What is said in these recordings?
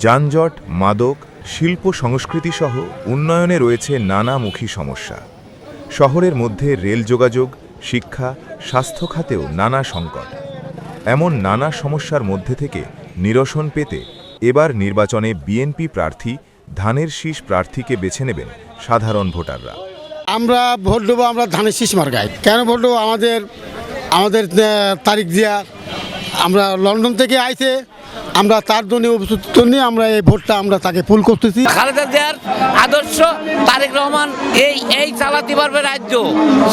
যানজট, মাদক, শিল্প সংস্কৃতি সহ উন্নয়নে রয়েছে নানামুখী সমস্যা। শহরের মধ্যে রেল যোগাযোগ, শিক্ষা, স্বাস্থ্য খাতেও নানা সংকট। এমন নানা সমস্যার মধ্যে থেকে নিরসন পেতে এবার নির্বাচনে বিএনপি প্রার্থী, ধানের শীষ প্রার্থীকে বেছে নেবেন সাধারণ ভোটাররা। আমরা ভোট দেবো, আমরা ধানের শীষ মার্কায়। কেন ভোট দেবো? আমাদের তারিখ দিয়া আমরা লন্ডন থেকে আইছে, আমরা তার জন্য জন্য আমরা এই ভোটটা আমরা তাকে পুল করতেছি। খালেদা জিয়ার আদর্শ, তারেক রহমান এই চালাতে পারবে রাজ্য,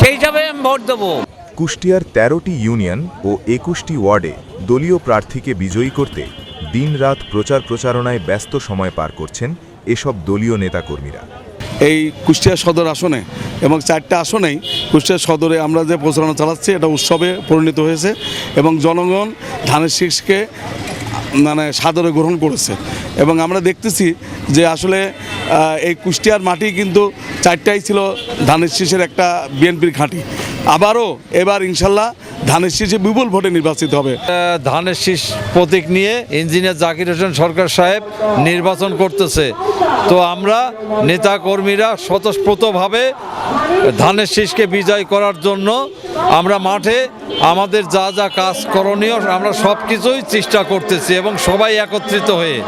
সেই হিসাবে আমি ভোট দেবো। কুষ্টিয়ার 13টি ইউনিয়ন ও 21টি ওয়ার্ডে দলীয় প্রার্থীকে বিজয়ী করতে দিনরাত প্রচারণায় ব্যস্ত সময় পার করছেন এসব দলীয় নেতাকর্মীরা। এই কুষ্টিয়া সদর আসনে এবং 4টা আসনেই কুষ্টিয়া সদরে আমরা যে প্রচারণা চালাচ্ছি এটা উৎসবে পরিণত হয়েছে এবং জনগণ ধানের শীষকে সাদরে গ্রহণ করেছে। এবং আমরা দেখতেছি যে আসলে এই কুষ্টিয়ার মাটি কিন্তু 4টাই ছিল ধানের শীষের একটা বিএনপির ঘাঁটি। আবারও এবার ইনশাল্লাহ ধানের শীষে বিপুল ভোটে নির্বাচিত হবে। ধানের শীষ প্রতীক নিয়ে ইঞ্জিনিয়ার জাকির হোসেন সরকার সাহেব নির্বাচন করতেছে, তো আমরা নেতা কর্মীরা স্বতঃস্ফূর্তভাবে ধানের শীষকে বিজয় করার জন্য আমরা মাঠে আমাদের যা যা কাজ করণীয় আমরা সব কিছুই চেষ্টা করতেছি এবং সবাই একত্রিত হয়ে।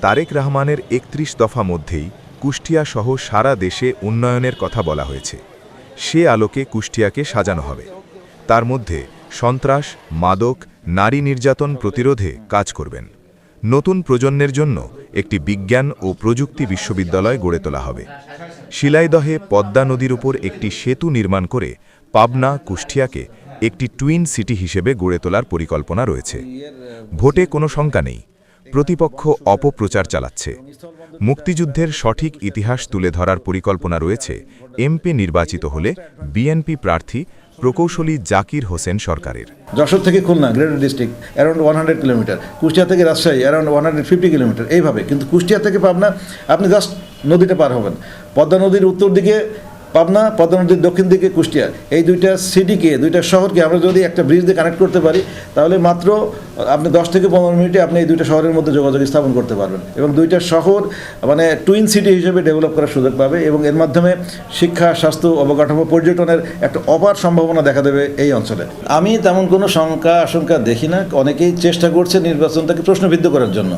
তারেক রহমানের 31 দফা মধ্যেই কুষ্টিয়া সহ সারা দেশে উন্নয়নের কথা বলা হয়েছে। সে আলোকে কুষ্টিয়াকে সাজানো হবে। তার মধ্যে সন্ত্রাস, মাদক, নারী নির্যাতন প্রতিরোধে কাজ করবেন। নতুন প্রজন্মের জন্য একটি বিজ্ঞান ও প্রযুক্তি বিশ্ববিদ্যালয় গড়ে তোলা হবে। শিলাইদহে পদ্মা নদীর উপর একটি সেতু নির্মাণ করে পাবনা, কুষ্টিয়াকে একটি টুইন সিটি হিসেবে গড়ে তোলার পরিকল্পনা রয়েছে। ভোটে কোনো শঙ্কা নেই, প্রতিপক্ষ অপপ্রচার চালাচ্ছে। মুক্তিযুদ্ধের সঠিক ইতিহাস তুলে ধরার পরিকল্পনা রয়েছে এমপি নির্বাচিত হলে বিএনপি প্রার্থী প্রকৌশলী জাকির হোসেন সরকারের। যশোর থেকে Khulna greater district around 100 kilometre, Kushtia থেকে রাজশাহী অ্যারাউন্ড 150 কিলোমিটার, এইভাবে। কিন্তু কুষ্টিয়া থেকে পাবনা আপনি জাস্ট নদীটা পার হবেন। পদ্মা নদীর উত্তর দিকে পাবনা, পদ্মা নদীর দক্ষিণ দিকে কুষ্টিয়া। এই দুইটা সিটিকে, দুইটা শহরকে আমরা যদি একটা ব্রিজ দিয়ে কানেক্ট করতে পারি তাহলে মাত্র আপনি 10 থেকে 15 মিনিটে আপনি এই দুইটা শহরের মধ্যে যোগাযোগ স্থাপন করতে পারবেন এবং দুইটা শহর টুইন সিটি হিসেবে ডেভেলপ করার সুযোগ পাবে এবং এর মাধ্যমে শিক্ষা, স্বাস্থ্য, অবকাঠামো, পর্যটনের একটা অপার সম্ভাবনা দেখা দেবে এই অঞ্চলে। আমি তেমন কোনো আশঙ্কা দেখি না। অনেকেই চেষ্টা করছে নির্বাচনটাকে প্রশ্নবিদ্ধ করার জন্য,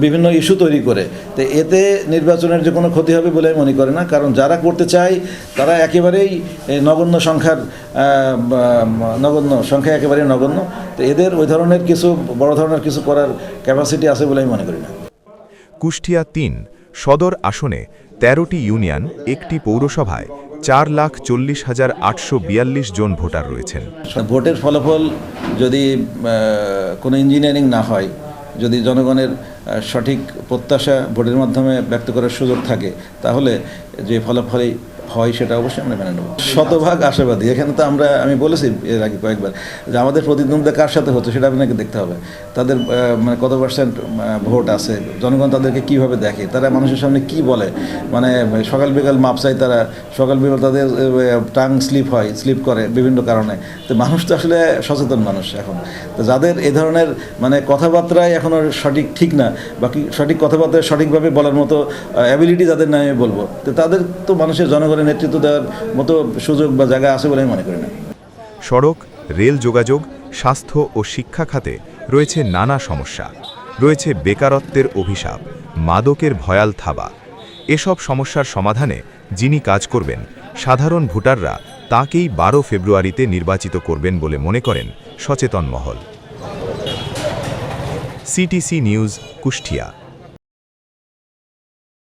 বিভিন্ন ইস্যু তৈরি করে। তো এতে নির্বাচনের যে কোনো ক্ষতি হবে বলে আমি মনে করি না, কারণ যারা করতে চায় তারা একেবারেই নগণ্য সংখ্যা একেবারেই নগণ্য। তো এদের ওই ধরনের বড় ধরনের কিছু করার ক্যাপাসিটি আছে বলে আমি মনে করি না। কুষ্টিয়া 3 সদর আসনে 13টি ইউনিয়ন, একটি পৌরসভায় 4,40,842 জন ভোটার রয়েছেন। ভোটের ফলাফল যদি কোনো ইঞ্জিনিয়ারিং না হয়, যদি জনগণের সঠিক প্রত্যাশা ভোটের মাধ্যমে ব্যক্ত করার সুযোগ থাকে, তাহলে যে ফলাফলই হয় সেটা অবশ্যই আমরা মেনে নেব। শতভাগ আশাবাদী। এখানে তো আমি বলেছি এর আগে কয়েকবার যে আমাদের প্রতিদ্বন্দ্বিতা কার সাথে হচ্ছে সেটা আপনাকে দেখতে হবে। তাদের কত পার্সেন্ট ভোট আছে, জনগণ তাদেরকে কীভাবে দেখে, তারা মানুষের সামনে কি বলে, সকাল বিকাল মাপ চাই তারা, সকাল বিকাল তাদের টাং স্লিপ করে বিভিন্ন কারণে। তো মানুষ তো আসলে সচেতন মানুষ এখন। তো যাদের এই ধরনের কথাবার্তায় এখনও ঠিক না, বাকি সঠিক কথাবার্তায় সঠিকভাবে বলার মতো অ্যাবিলিটি যাদের নাই আমি বলবো, তো তাদের তো মানুষের জনগণের নেতৃত্ব দেওয়ার মতো সুযোগ বা জায়গা আছে বলে আমি মনে করি না। সড়ক, রেল যোগাযোগ, স্বাস্থ্য ও শিক্ষা খাতে রয়েছে নানা সমস্যা। রয়েছে বেকারত্বের অভিশাপ, মাদকের ভয়াল থাবা। এসব সমস্যার সমাধানে যিনি কাজ করবেন, সাধারণ ভোটাররা তাকেই 12 ফেব্রুয়ারিতে নির্বাচিত করবেন বলে মনে করেন সচেতন মহল। CTC news, Kushtia.